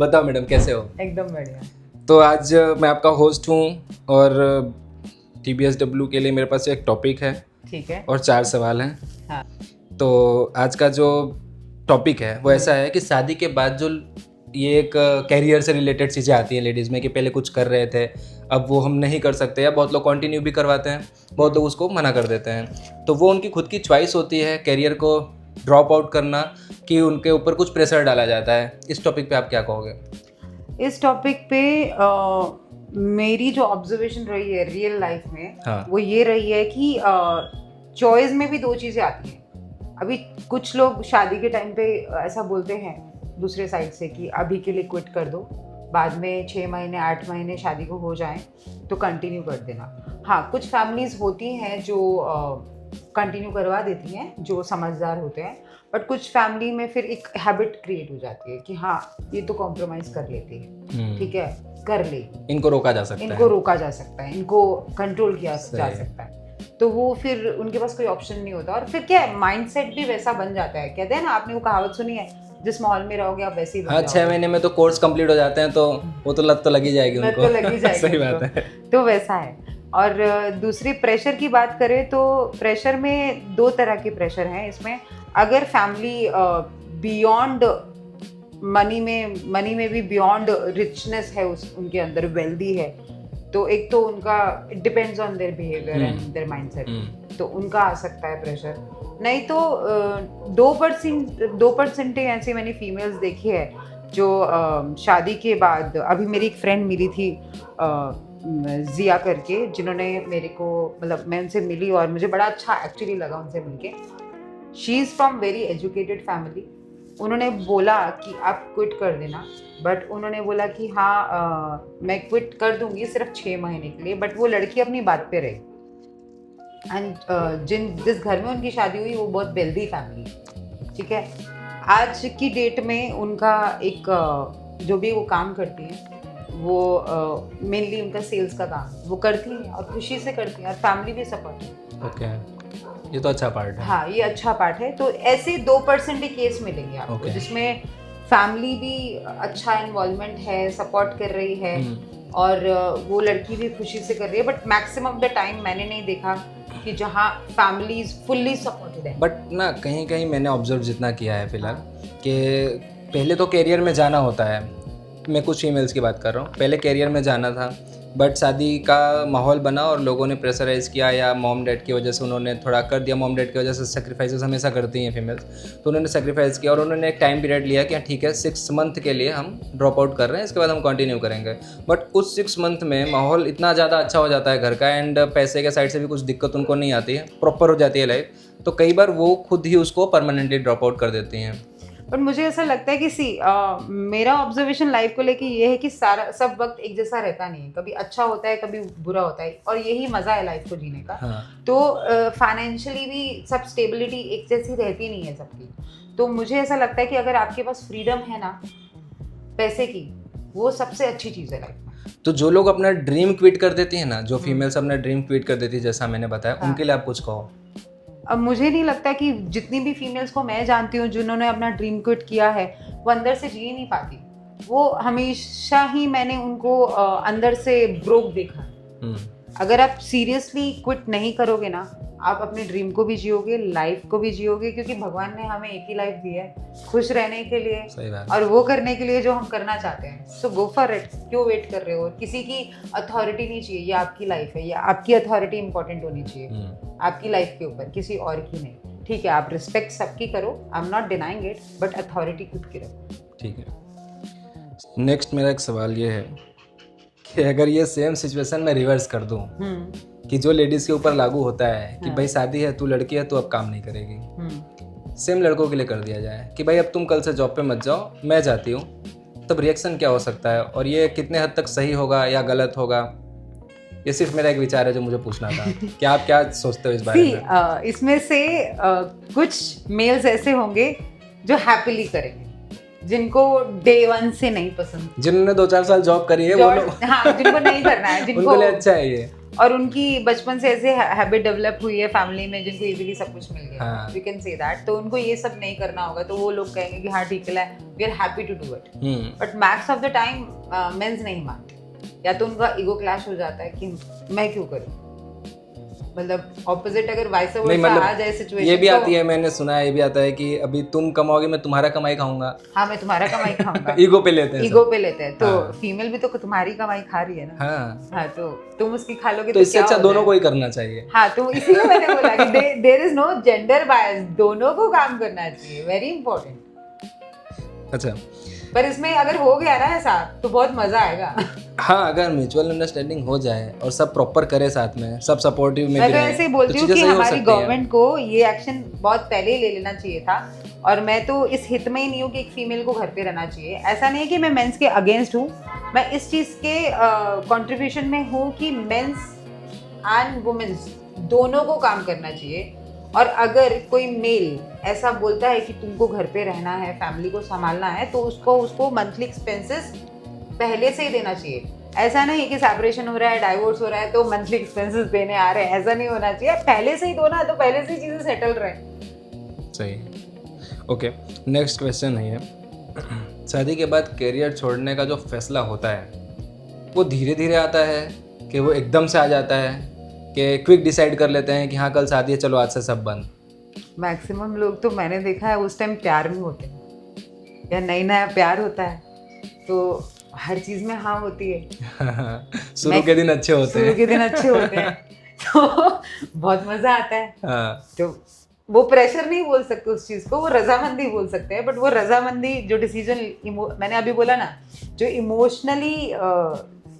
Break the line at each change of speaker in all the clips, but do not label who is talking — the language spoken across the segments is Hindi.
बताओ मैडम कैसे हो?
एकदम बढ़िया।
तो आज मैं आपका होस्ट हूँ और TBSW के लिए मेरे पास एक टॉपिक है
ठीक है।
और 4 सवाल हैं।
हाँ।
तो आज का जो टॉपिक है वो ऐसा है कि शादी के बाद जो ये एक कैरियर से रिलेटेड चीज़ें आती हैं लेडीज़ में कि पहले कुछ कर रहे थे अब वो हम नहीं कर सकते, या बहुत लोग कंटिन्यू भी करवाते हैं, बहुत लोग उसको मना कर देते हैं। तो वो उनकी खुद की चॉइस होती है कैरियर को ड्रॉप आउट करना कि उनके ऊपर कुछ प्रेशर डाला जाता है। इस टॉपिक पे आप क्या कहोगे?
इस टॉपिक पे मेरी जो ऑब्जर्वेशन रही है रियल लाइफ में,
हाँ।
वो ये रही है कि चॉइस में भी दो चीज़ें आती हैं। अभी कुछ लोग शादी के टाइम पे ऐसा बोलते हैं दूसरे साइड से कि अभी के लिए क्विट कर दो, बाद में 6 महीने 8 महीने शादी को हो जाएं तो कंटिन्यू कर देना। हाँ, कुछ फैमिलीज होती हैं जो कंटिन्यू करवा देती हैं, जो समझदार होते हैं, बट कुछ फैमिली में फिर एक हैबिट क्रिएट हो जाती है कि हाँ ये तो कॉम्प्रोमाइज कर लेती है, ठीक है, कर लेगी,
इनको रोका जा सकता है,
इनको रोका जा सकता है, इनको कंट्रोल किया जा सकता है। तो वो फिर उनके पास कोई ऑप्शन नहीं होता, और फिर क्या है, माइंडसेट भी वैसा बन जाता है। कहते हैं ना, आपने वो कहावत सुनी है, जिस माहौल में रहोगे आप वैसे ही बन
हाँ,
जाओगे।
6 महीने में तो कोर्स कंप्लीट हो जाते हैं, तो वो तो लत तो लगी जाएगी
लत
उनको।
तो लगी जाएगी
सही
उनको।
बात है।
तो वैसा है। और दूसरी प्रेशर की बात करें तो प्रेशर में 2 तरह के प्रेशर हैं इसमें। अगर फैमिली बियॉन्ड मनी में भी बियॉन्ड रिचनेस है, उनके अंदर वेल्दी है, तो एक तो उनका it depends on their behaviour and there mindset, तो उनका आ सकता है प्रेशर। नहीं तो 2% ऐसी मैंने फीमेल्स देखी है जो शादी के बाद, अभी मेरी एक फ्रेंड मिली थी जिया करके, जिन्होंने मेरे को, मतलब मैं उनसे मिली और मुझे बड़ा अच्छा एक्चुअली लगा उनसे मिलके। She is from very educated family. उन्होंने बोला कि आप क्विट कर देना, बट उन्होंने बोला कि हाँ मैं क्विट कर दूंगी सिर्फ 6 महीने के लिए, बट वो लड़की अपनी बात पे रही। एंड जिस घर में उनकी शादी हुई वो बहुत वेल्दी फैमिली, ठीक है। आज की डेट में उनका एक जो भी वो काम करती है, वो मेनली उनका सेल्स का काम वो करती हैं और खुशी से करती हैं, और फैमिली भी सपोर्ट है।
ओके, ये तो अच्छा पार्ट है।
हाँ, ये अच्छा पार्ट है। तो ऐसे 2% ही केस मिलेंगे आपको, जिसमें फैमिली भी अच्छा इन्वॉल्वमेंट है, सपोर्ट कर रही है, और वो लड़की भी खुशी से कर रही है। बट मैक्सिमम द टाइम मैंने नहीं देखा कि जहाँ फैमिलीज फुल्ली सपोर्टेड है।
बट ना कहीं कहीं मैंने ऑब्जर्व जितना किया है फिलहाल, कि पहले तो कैरियर में जाना होता है। मैं कुछ फीमेल्स की बात कर रहा हूँ, पहले कैरियर में जाना था, बट शादी का माहौल बना और लोगों ने प्रेशराइज़ किया, या मॉम डैड की वजह से उन्होंने थोड़ा कर दिया। मॉम डैड की वजह से सेक्रीफाइसेस हमेशा करती हैं फीमेल्स, तो उन्होंने सेक्रीफाइस किया और उन्होंने एक टाइम पीरियड लिया कि ठीक है 6 मंथ के लिए हम ड्रॉप आउट कर रहे हैं, इसके बाद हम कंटिन्यू करेंगे। बट उस 6 मंथ में माहौल इतना ज़्यादा अच्छा हो जाता है घर का, एंड पैसे के साइड से भी कुछ दिक्कत उनको नहीं आती है, प्रॉपर हो जाती है लाइफ, तो कई बार वो खुद ही उसको परमानेंटली ड्रॉप आउट कर देती हैं।
बट मुझे ऐसा लगता है कि मेरा ऑब्जर्वेशन लाइफ को लेके ये है कि सारा सब वक्त एक जैसा रहता नहीं है, कभी अच्छा होता है कभी बुरा होता है, और यही मज़ा है लाइफ को जीने का।
हाँ।
तो फाइनेंशियली भी सब स्टेबिलिटी एक जैसी रहती नहीं है सबकी। तो मुझे ऐसा लगता है कि अगर आपके पास फ्रीडम है ना पैसे की, वो सबसे अच्छी चीज़ है लाइफ में।
तो जो लोग अपना ड्रीम क्विट कर देती हैं ना, जो फीमेल्स अपना ड्रीम क्विट कर देती है, जैसा मैंने बताया, उनके लिए आप कुछ कहो।
अब मुझे नहीं लगता कि जितनी भी फीमेल्स को मैं जानती हूँ जिन्होंने अपना ड्रीम क्विट किया है, वो अंदर से जी नहीं पाती। वो हमेशा ही मैंने उनको अंदर से ब्रोक देखा। अगर आप सीरियसली क्विट नहीं करोगे ना, आप अपने ड्रीम को भी जियोगे, लाइफ को भी जियोगे, क्योंकि भगवान ने हमें एक ही लाइफ दी है खुश रहने के लिए और वो करने के लिए जो हम करना चाहते हैं। सो गो फॉर इट। क्यों वेट कर रहे हो? किसी की अथॉरिटी नहीं चाहिए, ये आपकी लाइफ है, या आपकी अथॉरिटी इंपॉर्टेंट होनी चाहिए आपकी लाइफ के ऊपर, किसी और की नहीं। ठीक है, आप रिस्पेक्ट सबकी करो, I am not denying it, but authority खुद की रखो।
ठीक है। नेक्स्ट मेरा एक सवाल ये है कि अगर ये सेम सिचुएशन में रिवर्स कर दूं कि जो लेडीज़ के ऊपर लागू होता है कि भाई शादी है, तू लड़की है, तू अब काम नहीं करेगी, सेम लड़कों के लिए कर दिया जाए कि भाई अब तुम कल से जॉब पे मत जाओ, मैं जाती हूँ, तब रिएक्शन क्या हो सकता है और ये कितने हद तक सही होगा या गलत होगा? ये सिर्फ मेरा एक विचार है जो मुझे पूछना था कि आप क्या सोचते हो इस बारे में?
इसमें से कुछ मेल्स ऐसे होंगे जो हैप्पीली करेंगे, जिनको डे 1 से नहीं पसंद,
जिन्होंने 2-4 साल जॉब करी है वो लोग,
हाँ, जिनको नहीं करना है, जिनको
उनके लिए अच्छा है ये।
और उनकी बचपन से ऐसे हैबिट डेवलप हुई है फैमिली में जिनको इजीली सब कुछ मिल गया,
हाँ।
वी कैन से दैट, तो उनको ये सब नहीं करना होगा, तो वो लोग कहेंगे कि हाँ ठीक है, we are happy to do it. But max of the time men's नहीं मानते, या तो उनका ईगो क्लैश हो जाता है कि मैं क्यों करूँ, मतलब ऑपोजिट अगर वाइस
नहीं
वर्सा
मतलब
आ जाए सिचुएशन,
ये भी आती है, मैंने सुना है, ये भी आता है कि अभी तुम कमाओगे मैं तुम्हारा कमाई खाऊंगा।
हाँ मैं तुम्हारा कमाई खाऊंगा।
ईगो पे लेते हैं
ईगो
सब।
पे लेते हैं, तो
हाँ।
फीमेल भी तो तुम्हारी कमाई खा रही है ना।
हाँ,
हाँ तो तुम उसकी खा लोगे
तो इससे
क्या
अच्छा
हो
दोनों को
जाएगा?
ही करना चाहिए।
हाँ तो इसीलिए मैंने बोला कि there is no gender bias, दोनों को काम करना चाहिए, वेरी इंपॉर्टेंट।
अच्छा,
पर इसमें अगर हो गया ना ऐसा तो बहुत मजा आएगा।
हाँ अगर म्यूचुअल अंडरस्टैंडिंग हो जाए और सब प्रॉपर करे साथ में, सब सपोर्टिव में
मैं
भी
तो
रहें,
ऐसे ही बोलती हूँ
चीजें
कि
सही हो
हमारी
सकती हैं।
गवर्नमेंट को ये एक्शन बहुत पहले ही ले लेना चाहिए था, और मैं तो इस हित में ही नहीं हूँ कि एक फीमेल को घर पे रहना चाहिए। ऐसा नहीं है कि मैं मेंस के अगेंस्ट हूँ, मैं इस चीज़ के कंट्रीब्यूशन में हूँ कि मेंस एंड वुमेन्स दोनों को काम करना चाहिए। और अगर कोई मेल ऐसा बोलता है कि तुमको घर पे रहना है, फैमिली को संभालना है, तो उसको मंथली एक्सपेंसेस पहले से ही देना चाहिए। ऐसा नहीं कि सेपरेशन हो रहा है, डाइवोर्स हो रहा है तो मंथली एक्सपेंसेस देने आ रहे हैं, ऐसा नहीं होना चाहिए। पहले से ही दो ना, तो पहले से ही चीज़ें सेटल रहे।
सही। ओके, नेक्स्ट क्वेश्चन है, शादी के बाद करियर छोड़ने का जो फैसला होता है वो धीरे धीरे आता है कि वो एकदम से आ जाता है कि क्विक डिसाइड कर लेते हैं कि हाँ कल शादी है चलो आज से सब बंद?
मैक्सिमम लोग तो मैंने देखा है उस टाइम प्यार में होते हैं, या नई नया प्यार होता है तो हर चीज़ में हाँ होती है।
शुरू के दिन अच्छे होते
शुरू
हैं।
के दिन अच्छे होते हैं तो बहुत मज़ा आता है।
हाँ,
तो वो प्रेशर नहीं बोल सकते उस चीज़ को, वो रजामंदी बोल सकते हैं। बट वो रजामंदी जो डिसीजन मैंने अभी बोला ना, जो इमोशनली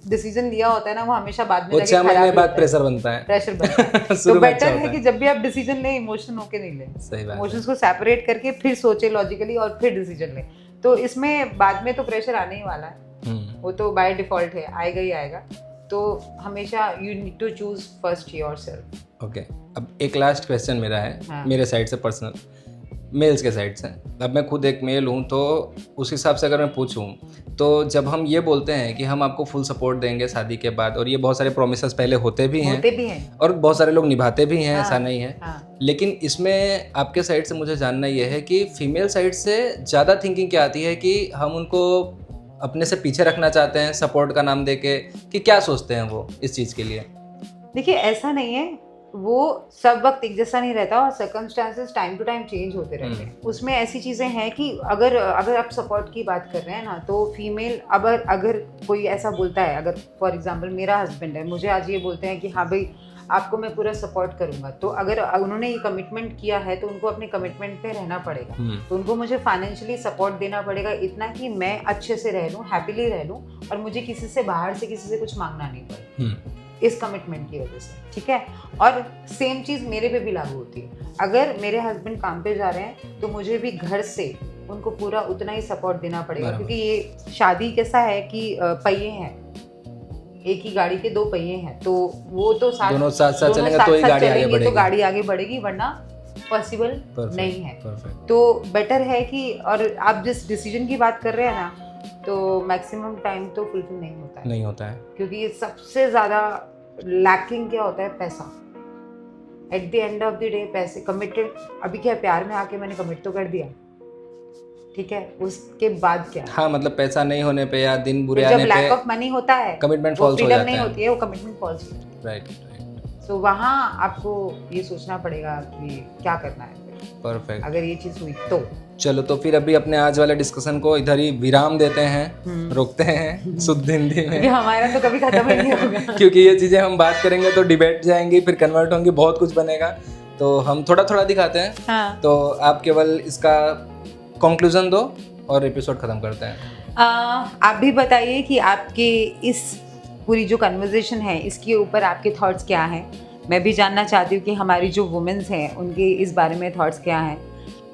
डिसीजन लिया होता है ना, वो हमेशा बाद में
वो
जाके
6
खराब
महीने
ही
बाद
होता है।
प्रेशर बनता है।
प्रेशर बनता है। तो
शुरू में अच्छा
बेटर
होता
है कि जब भी आप डिसीजन लें इमोशन होके नहीं लें,
सही बात है।
इमोशंस को सेपरेट करके फिर सोचे लॉजिकली और फिर डिसीजन लें। तो इसमें बाद में तो प्रेशर आने ही वाला है, वो तो बाय डिफॉल्ट है, आएगा ही आएगा। तो हमेशा you need to choose first yourself.
Okay, अब एक लास्ट क्वेश्चन मेरा है,
हाँ।
मेरे साइड से पर्सनल, मेल्स के साइड से। अब मैं खुद एक मेल हूँ तो उस हिसाब से अगर मैं पूछूँ तो जब हम ये बोलते हैं कि हम आपको फुल सपोर्ट देंगे शादी के बाद, और ये बहुत सारे प्रोमिसेस पहले होते भी हैं और बहुत सारे लोग निभाते भी हैं, ऐसा नहीं है। लेकिन इसमें आपके साइड से मुझे जानना ये है कि फीमेल साइड से ज़्यादा थिंकिंग क्या आती है कि हम उनको अपने से पीछे रखना चाहते हैं सपोर्ट का नाम देके, कि क्या सोचते हैं वो इस चीज़ के लिए?
देखिए ऐसा नहीं है, वो सब वक्त एक जैसा नहीं रहता और circumstances time to time change होते रहते हैं। उसमें ऐसी चीज़ें हैं कि अगर आप सपोर्ट की बात कर रहे हैं ना, तो फीमेल अगर कोई ऐसा बोलता है, अगर फॉर एग्जांपल मेरा हस्बैंड है, मुझे आज ये बोलते हैं कि हाँ भाई आपको मैं पूरा सपोर्ट करूंगा, तो अगर उन्होंने ये कमिटमेंट किया है तो उनको अपने कमिटमेंट पे रहना पड़ेगा। तो उनको मुझे फाइनेंशियली सपोर्ट देना पड़ेगा, इतना कि मैं अच्छे से रह लूँ, हैप्पीली रह लूँ, और मुझे किसी से बाहर से किसी से कुछ मांगना नहीं पड़े इस कमिटमेंट की वजह से, ठीक है। और सेम चीज़ मेरे पे भी लागू होती है। अगर मेरे हस्बैंड काम पे जा रहे हैं तो मुझे भी घर से उनको पूरा उतना ही सपोर्ट देना पड़ेगा, क्योंकि ये शादी कैसा है कि पहिए हैं, एक ही गाड़ी के 2 पहिए हैं, तो वो तो
दोनों साथ साथ चलेंगे तो ही गाड़ी आगे बढ़ेगी,
तो गाड़ी आगे बढ़ेगी, वरना पॉसिबल नहीं है। तो बेटर है कि, और आप जिस डिसीजन की बात कर रहे हैं ना, तो मैक्सिमम टाइम तो फुलफिल नहीं होता है, क्योंकि ये सबसे ज़्यादा लैकिंग क्या होता है, पैसा। At the end of the day पैसे, कमिटेड, अभी क्या प्यार में आके मैंने कमिट तो कर दिया, ठीक है, उसके बाद क्या?
हाँ मतलब पैसा नहीं होने पे या दिन बुरे आने पे,
जब लैक ऑफ मनी होता है,
कमिटमेंट फॉल्स हो जाता है,
नहीं होती है, वो कमिटमेंट फॉल्स होती है।
राइट।
सो वहाँ आपको ये सोचना पड़ेगा कि क्या करना है।
परफेक्ट।
अगर ये चीज़ हुई तो
चलो, तो फिर अभी अपने आज वाले डिस्कशन को इधर ही विराम देते हैं, रोकते हैं शुद्ध हिंदी में,
हमारा तो कभी खत्म ही नहीं होगा।
क्योंकि ये चीज़ें हम बात करेंगे तो डिबेट जाएंगी, फिर कन्वर्ट होंगी, बहुत कुछ बनेगा, तो हम थोड़ा थोड़ा दिखाते हैं।
हाँ।
तो आप केवल इसका कंक्लूजन दो और एपिसोड खत्म करते हैं।
आप भी बताइए कि आपके इस पूरी जो कन्वर्सेशन है इसके ऊपर आपके थॉट्स क्या हैं। मैं भी जानना चाहती हूँ कि हमारी जो वुमेन्स हैं उनके इस बारे में थॉट्स क्या हैं,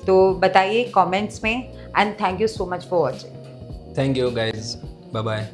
तो बताइए कमेंट्स में। And thank you so much for watching.
Thank you guys, bye bye.